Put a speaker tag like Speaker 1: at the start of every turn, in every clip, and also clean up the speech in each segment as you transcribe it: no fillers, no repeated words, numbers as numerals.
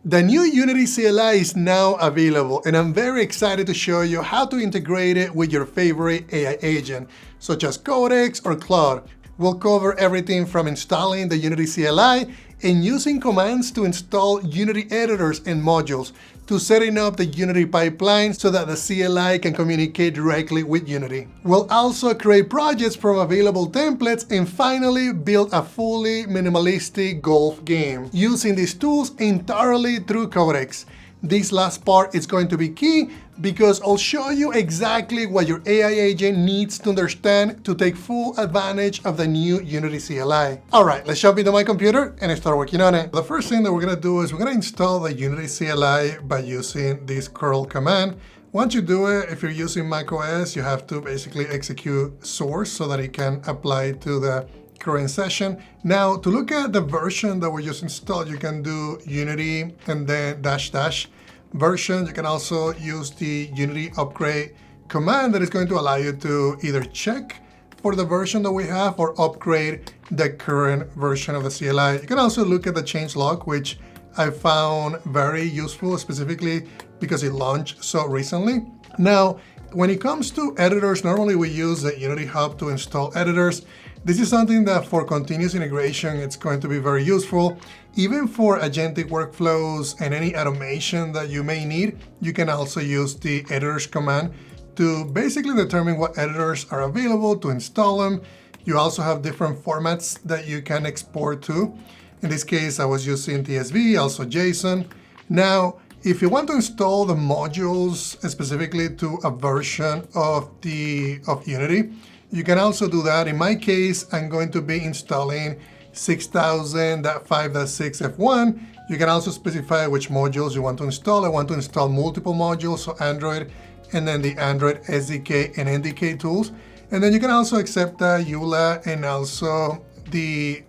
Speaker 1: The new Unity CLI is now available, and I'm very excited to show you how to integrate it with your favorite AI agent, such as Codex or Claude. We'll cover everything from installing the Unity CLI and using commands to install Unity editors and modules, to setting up the Unity pipeline so that the CLI can communicate directly with Unity. We'll also create projects from available templates and finally build a fully minimalistic golf game using these tools entirely through Codex. This last part is going to be key because I'll show you exactly what your AI agent needs to understand to take full advantage of the new Unity CLI. All right, let's jump into my computer and start working on it. The first thing that we're gonna do is we're gonna install the Unity CLI by using this curl command. Once you do it, if you're using macOS, you have to basically execute source so that it can apply to the current session. Now, to look at the version that we just installed, you can do Unity and then -- version. You can also use the Unity upgrade command that is going to allow you to either check for the version that we have or upgrade the current version of the CLI. You can also look at the changelog, which I found very useful, specifically because it launched so recently. Now, when it comes to editors, normally we use the Unity Hub to install editors. This is something that for continuous integration, it's going to be very useful. Even for agentic workflows and any automation that you may need, you can also use the editors command to basically determine what editors are available to install them. You also have different formats that you can export to. In this case, I was using TSV, also JSON. Now, if you want to install the modules specifically to a version of Unity, you can also do that. In my case, I'm going to be installing 6000.5.6F1. You can also specify which modules you want to install. I want to install multiple modules, so Android, and then the Android SDK and NDK tools. And then you can also accept the EULA, and also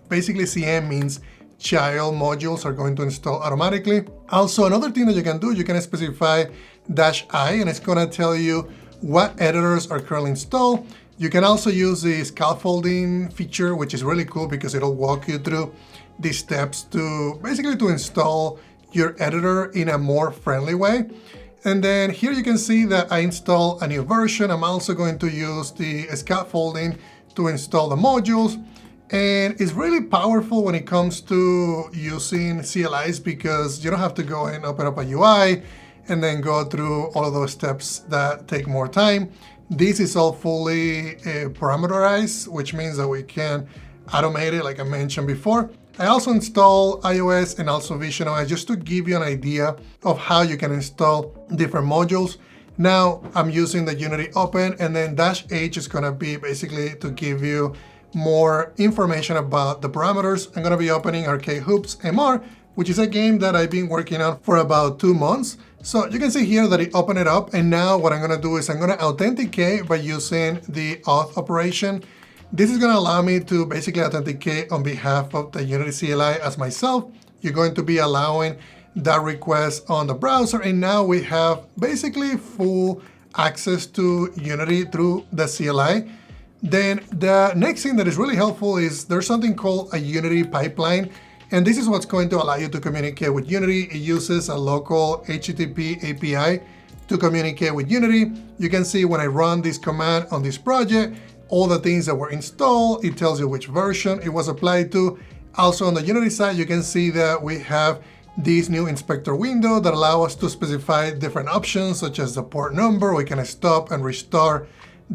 Speaker 1: basically CM means child modules are going to install automatically. Also, another thing that you can do, you can specify -I, and it's gonna tell you what editors are currently installed. You can also use the scaffolding feature, which is really cool because it'll walk you through the steps to basically to install your editor in a more friendly way. And then here you can see that I install a new version. I'm also going to use the scaffolding to install the modules. And it's really powerful when it comes to using CLIs because you don't have to go and open up a UI and then go through all of those steps that take more time. This is all fully parameterized, which means that we can automate it like I mentioned before. I also install iOS and also Vision OS just to give you an idea of how you can install different modules. Now I'm using the Unity Open, and then -H is gonna be basically to give you more information about the parameters. I'm gonna be opening Arcade Hoops MR, which is a game that I've been working on for about 2 months. So you can see here that it opened it up, and now what I'm gonna do is I'm gonna authenticate by using the auth operation. This is gonna allow me to basically authenticate on behalf of the Unity CLI as myself. You're going to be allowing that request on the browser, and now we have basically full access to Unity through the CLI. Then the next thing that is really helpful is there's something called a Unity pipeline. And this is what's going to allow you to communicate with Unity. It uses a local HTTP API to communicate with Unity. You can see when I run this command on this project, all the things that were installed, it tells you which version it was applied to. Also on the Unity side, you can see that we have this new inspector window that allow us to specify different options, such as the port number. We can stop and restart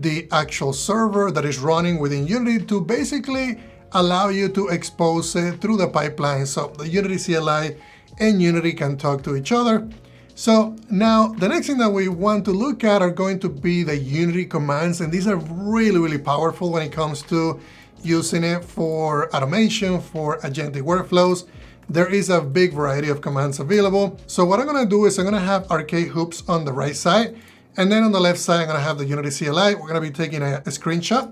Speaker 1: the actual server that is running within Unity to basically allow you to expose it through the pipeline so the Unity CLI and Unity can talk to each other. So now the next thing that we want to look at are going to be the Unity commands, and these are really, really powerful when it comes to using it for automation, for agentic workflows. There is a big variety of commands available. So what I'm gonna do is I'm gonna have Arcade Hoops on the right side, and then on the left side, I'm gonna have the Unity CLI. We're gonna be taking a screenshot.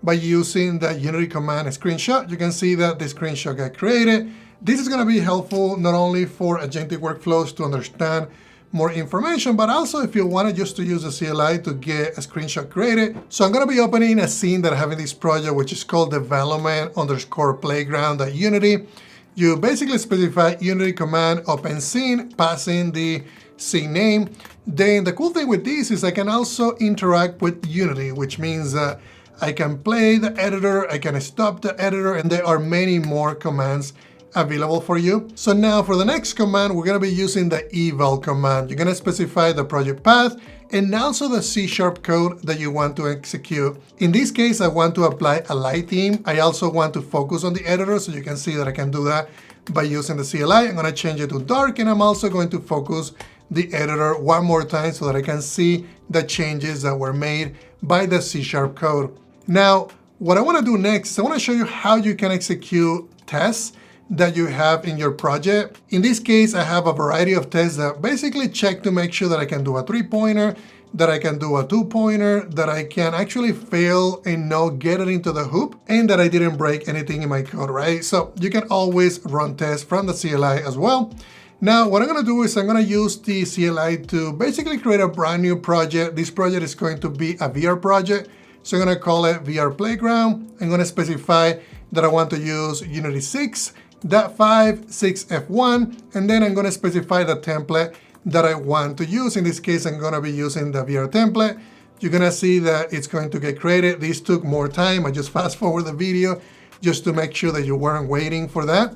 Speaker 1: By using the Unity command screenshot, you can see that the screenshot got created. This is gonna be helpful not only for agentic workflows to understand more information, but also if you wanted just to use the CLI to get a screenshot created. So I'm gonna be opening a scene that I have in this project, which is called development_playground.unity. You basically specify Unity command open scene, passing the scene name. Then the cool thing with this is I can also interact with Unity, which means I can play the editor, I can stop the editor, and there are many more commands available for you. So now for the next command, we're going to be using the eval command. You're going to specify the project path and also the C# code that you want to execute. In this case, I want to apply a light theme. I also want to focus on the editor, so you can see that I can do that by using the CLI. I'm going to change it to dark, and I'm also going to focus the editor one more time so that I can see the changes that were made by the C# code. Now, what I want to do next is I want to show you how you can execute tests that you have in your project. In this case, I have a variety of tests that basically check to make sure that I can do a 3-pointer, that I can do a 2-pointer, that I can actually fail and not get it into the hoop, and that I didn't break anything in my code, right? So you can always run tests from the CLI as well. Now, what I'm going to do is I'm going to use the CLI to basically create a brand new project. This project is going to be a VR project. So I'm going to call it VR Playground. I'm going to specify that I want to use Unity 6.5, 6F1, and then I'm going to specify the template that I want to use. In this case, I'm going to be using the VR template. You're going to see that it's going to get created. This took more time. I just fast forward the video just to make sure that you weren't waiting for that.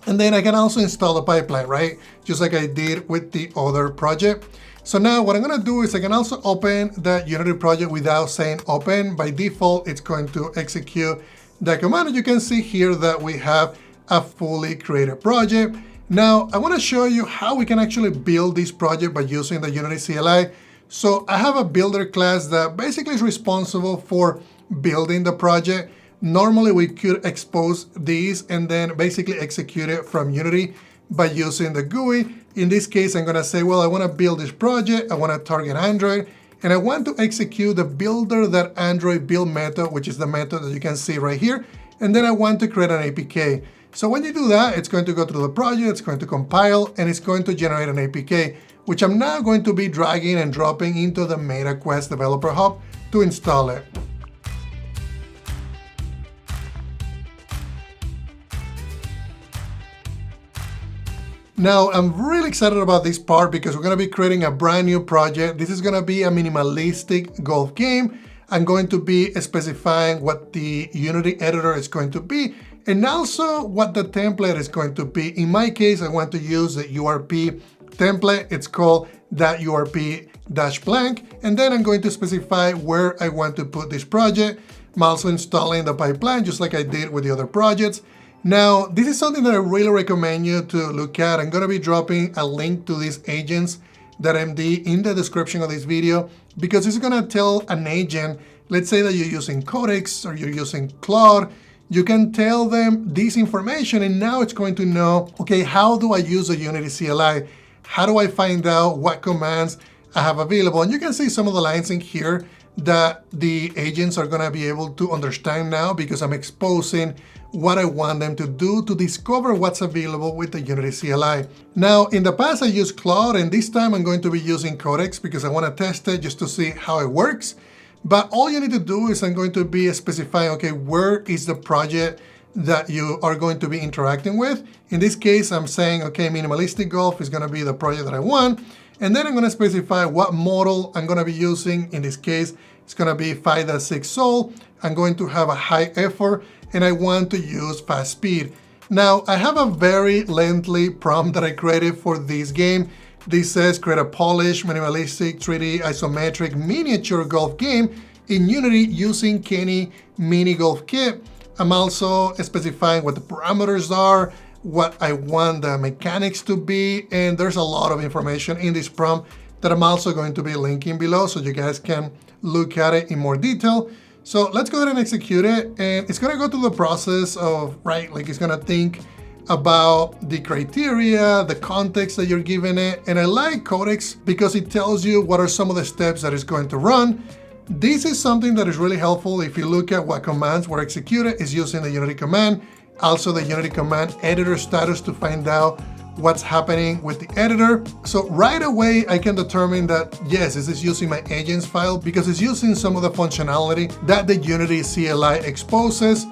Speaker 1: And then I can also install the pipeline, right? Just like I did with the other project. So now what I'm going to do is I can also open the Unity project without saying open. By default, it's going to execute the command. And you can see here that we have a fully created project. Now, I want to show you how we can actually build this project by using the Unity CLI. So I have a builder class that basically is responsible for building the project. Normally, we could expose these and then basically execute it from Unity by using the GUI. In this case, I'm going to say, well, I want to build this project. I want to target Android, and I want to execute the builder.android build method, which is the method that you can see right here. And then I want to create an APK. So when you do that, it's going to go through the project, it's going to compile, and it's going to generate an APK, which I'm now going to be dragging and dropping into the MetaQuest Developer Hub to install it. Now, I'm really excited about this part because we're going to be creating a brand new project. This is going to be a minimalistic golf game. I'm going to be specifying what the Unity editor is going to be and also what the template is going to be. In my case, I want to use the URP template. It's called .urp-blank. And then I'm going to specify where I want to put this project. I'm also installing the pipeline just like I did with the other projects. Now, this is something that I really recommend you to look at. I'm going to be dropping a link to these agents.md in the description of this video because it's going to tell an agent, let's say that you're using Codex or you're using Claude, you can tell them this information and now it's going to know, okay, how do I use a Unity CLI? How do I find out what commands I have available? And you can see some of the lines in here that the agents are going to be able to understand now because I'm exposing what I want them to do to discover what's available with the Unity CLI. Now, in the past, I used Claude, and this time I'm going to be using Codex because I want to test it just to see how it works. But all you need to do is I'm going to be specifying, okay, where is the project that you are going to be interacting with? In this case, I'm saying, okay, minimalistic golf is going to be the project that I want. And then I'm going to specify what model I'm going to be using. In this case, it's going to be 5.6 Sol. I'm going to have a high effort, and I want to use fast speed. Now, I have a very lengthy prompt that I created for this game. This says, create a polished, minimalistic, 3D, isometric, miniature golf game in Unity using Kenny Mini Golf Kit. I'm also specifying what the parameters are, what I want the mechanics to be, and there's a lot of information in this prompt that I'm also going to be linking below so you guys can look at it in more detail. So let's go ahead and execute it, and it's going to go through the process of, right, like it's going to think about the criteria, the context that you're giving it. And I like Codex because it tells you what are some of the steps that it's going to run. This is something that is really helpful if you look at what commands were executed is using the Unity command, also the Unity command editor status to find out what's happening with the editor. So right away, I can determine that, yes, this is using my agents file because it's using some of the functionality that the Unity CLI exposes.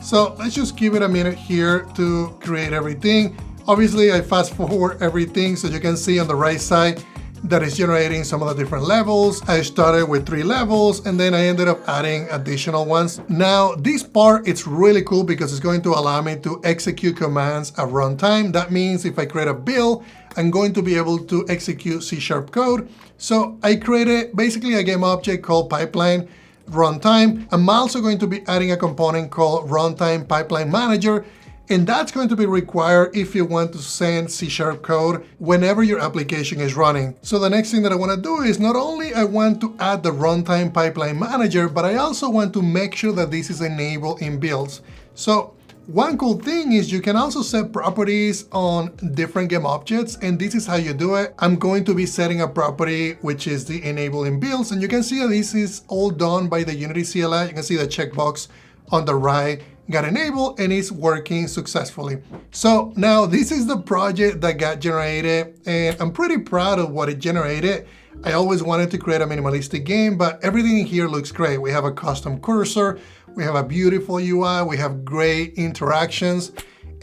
Speaker 1: So let's just give it a minute here to create everything. Obviously, I fast forward everything so you can see on the right side that is generating some of the different levels. I started with 3 levels and then I ended up adding additional ones. Now, this part, it's really cool because it's going to allow me to execute commands at runtime. That means if I create a build, I'm going to be able to execute C# code. So I created basically a game object called pipeline runtime. I'm also going to be adding a component called runtime pipeline manager. And that's going to be required if you want to send C# code whenever your application is running. So the next thing that I want to do is not only I want to add the runtime pipeline manager, but I also want to make sure that this is enabled in builds. So one cool thing is you can also set properties on different game objects, and this is how you do it. I'm going to be setting a property which is the enable in builds, and you can see that this is all done by the Unity CLI. You can see the checkbox on the right got enabled and it's working successfully. So now this is the project that got generated and I'm pretty proud of what it generated. I always wanted to create a minimalistic game, but everything in here looks great. We have a custom cursor, we have a beautiful UI, we have great interactions,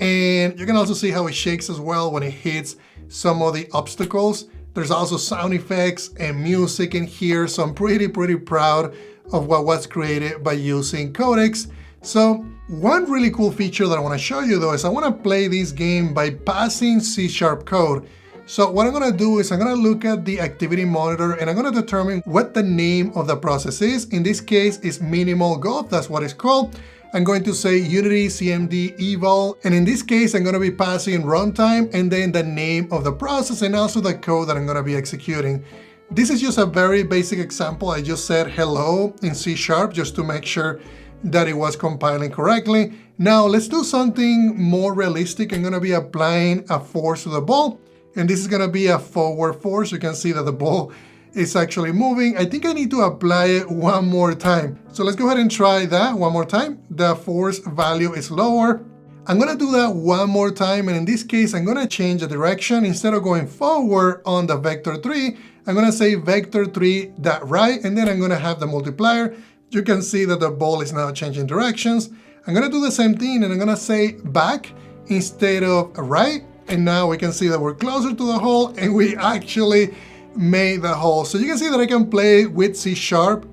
Speaker 1: and you can also see how it shakes as well when it hits some of the obstacles. There's also sound effects and music in here, so I'm pretty proud of what was created by using Codex. So one really cool feature that I want to show you though is I want to play this game by passing C# code. So what I'm going to do is I'm going to look at the activity monitor and I'm going to determine what the name of the process is. In this case, it's minimal gov, that's what it's called. I'm going to say Unity CMD eval, and in this case, I'm going to be passing runtime and then the name of the process and also the code that I'm going to be executing. This is just a very basic example. I just said hello in C# just to make sure that it was compiling correctly. Now let's do something more realistic. I'm going to be applying a force to the ball, and this is going to be a forward force. You can see that the ball is actually moving. I think I need to apply it one more time. So let's go ahead and try that one more time. The force value is lower. I'm going to do that one more time, and in this case, I'm going to change the direction. Instead of going forward on the vector 3, I'm going to say vector 3.right, and then I'm going to have the multiplier. You can see that the ball is now changing directions. I'm going to do the same thing, and I'm going to say back instead of right. And now we can see that we're closer to the hole, and we actually made the hole. So you can see that I can play with C#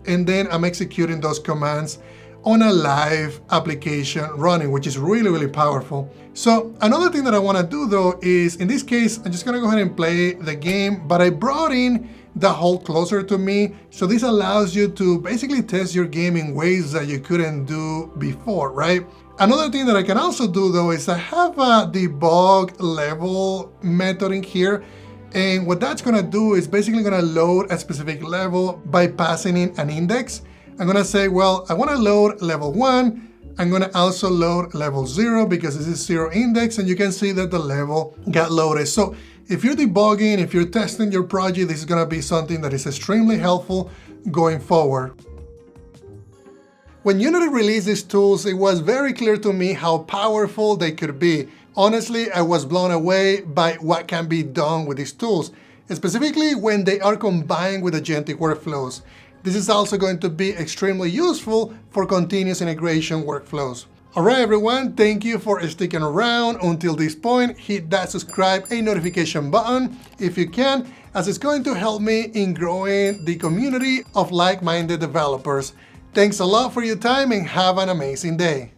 Speaker 1: and then I'm executing those commands on a live application running, which is really powerful. So another thing that I want to do though is, in this case, I'm just going to go ahead and play the game, but I brought in the hole closer to me. So this allows you to basically test your game in ways that you couldn't do before, right? Another thing that I can also do though is I have a debug level method in here. And what that's going to do is basically going to load a specific level by passing in an index. I'm going to say, well, I want to load level 1. I'm going to also load level 0 because this is 0 index, and you can see that the level got loaded. So if you're debugging, if you're testing your project, this is going to be something that is extremely helpful going forward. When Unity released these tools, it was very clear to me how powerful they could be. Honestly, I was blown away by what can be done with these tools, specifically when they are combined with agentic workflows. This is also going to be extremely useful for continuous integration workflows. All right, everyone, thank you for sticking around until this point. Hit that subscribe and notification button if you can, as it's going to help me in growing the community of like-minded developers. Thanks a lot for your time and have an amazing day.